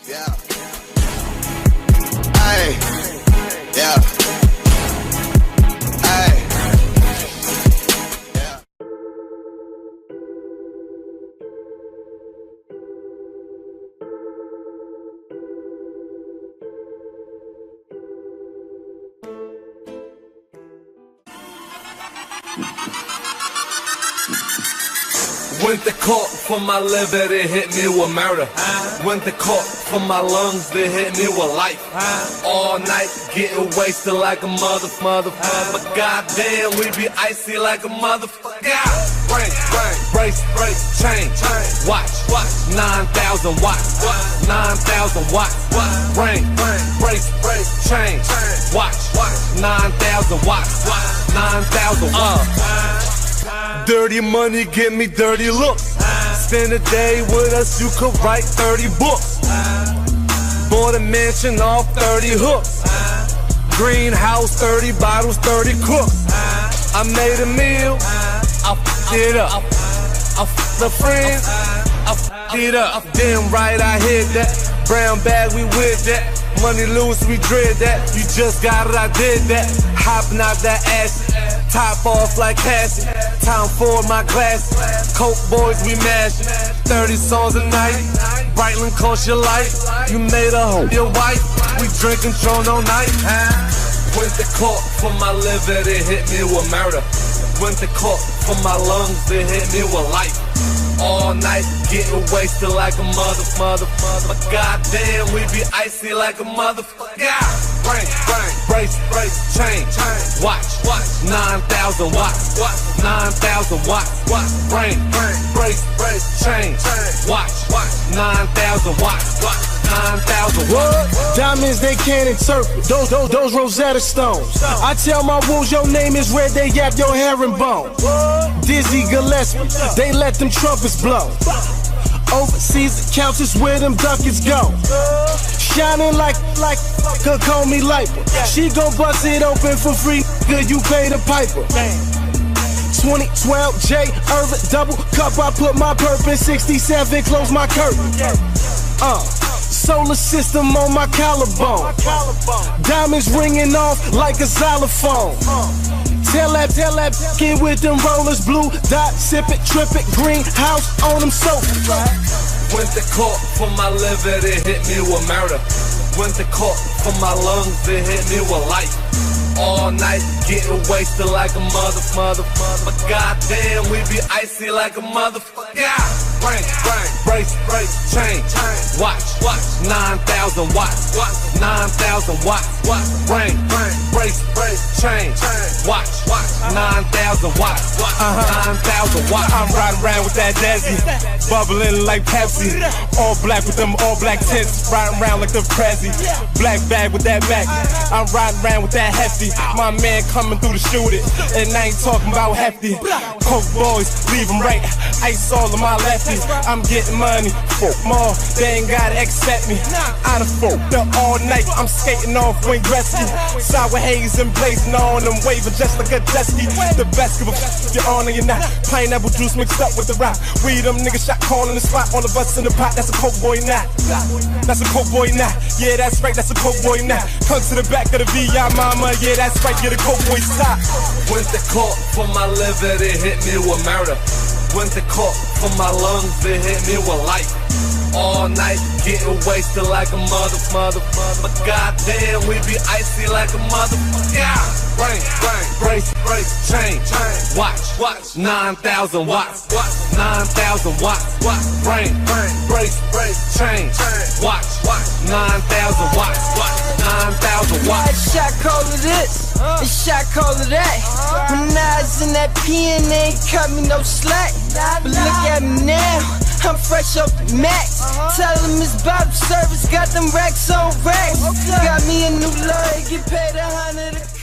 Yeah. Ay, yeah. Ay. Yeah. Went to court for my liver, they hit me with murder. Went to court for my lungs, they hit me with life. All night getting wasted like a motherfucker. But goddamn, we be icy like a motherfucker. Brace, chain, watch, 9,000 watts, 9,000 watts. Brace, chain, watch, 9,000 watts, 9,000 watts. Dirty money, give me dirty looks. Spend a day with us, you could write 30 books. Bought a mansion off 30 hooks. Greenhouse, 30 bottles, 30 cooks. I made a meal, I f***ed it up. I f***ed the friends, I f***ed it up. Damn right, I hit that. Brown bag, we with that. Money loose, we dread that. You just got it, I did that. Hopping out that ass, top off like Cassie. Time for my glasses. Coke boys, we mash 30 songs a night. Brightland cost your life. You made a hoe your wife. We drinking Tron all night. Went to court for my liver, they hit me with murder. Went to court for my lungs, they hit me with life. All night getting wasted like a motherfucker. But goddamn, we be icy like a motherfucker. Brace, chain, watch, 9,000 watts, 9,000 watts. Brace, chain, watch, 9,000 watts, 9,000 watts. Diamonds they can't interpret, those Rosetta Stones. I tell my wolves your name is red, they yap your herringbone. Dizzy Gillespie, they let them trumpets blow. Overseas accounts is where them ducats go. Shining like a Comey light. She gon' bust it open for free, good you pay the piper. 2012 J Irvin double cup, I put my purpose 67, close my curtain. Solar system on my collarbone. Diamonds ringing off like a xylophone. Tell that kid with them rollers, blue dot, sip it, trip it, greenhouse on them sofas. Went to court for my liver, they hit me with murder. Went to court for my lungs, they hit me with life. All night getting wasted like a motherfucker. But goddamn, we be icy like a motherfucker. Brace, chain, watch, 9,000 watts, 9,000 watts. Brace, chain, watch, 9,000 watts, 9,000 watts. I'm riding around with that Desi, bubbling like Pepsi. All black with them all black tits, riding around like the Prezi. Black bag with that Mac, I'm riding around with that Hefty. My man coming through to shoot it, and I ain't talking about Hefty. Coke boys, leave them right, ice all of my lefties. I'm getting money, fuck more, they ain't gotta accept me. I done fucked up all night, I'm skating off Wayne Gretzky. Sour haze and blazing on them, waving just like a jet ski. The best give a f you're on or you're not. Pineapple juice mixed up with the rock. We them niggas shot calling the spot, all of us in the pot, that's a Coke boy now. That's a Coke boy now, yeah that's right, that's a Coke boy now. Come to the back of the VI mama, yeah that's right, get a Coke boy stop. Went to court for my liver, they hit me with murder. Went to court for my lungs, they hit me with life. All night getting wasted like a motherfucker. But goddamn, we be icy like a motherfucker. Brace, chain, watch, 9,000 watts, 9,000 watts. Brace, chain, watch, 9,000 watts, 9,000 watts. Shot caller this, a shot caller that. When I was in that pen, they ain't cut me no slack. But look at me now, I'm fresh off the max. Tell them it's bottle service, got them racks on racks. Got me a new lawyer, get paid $100.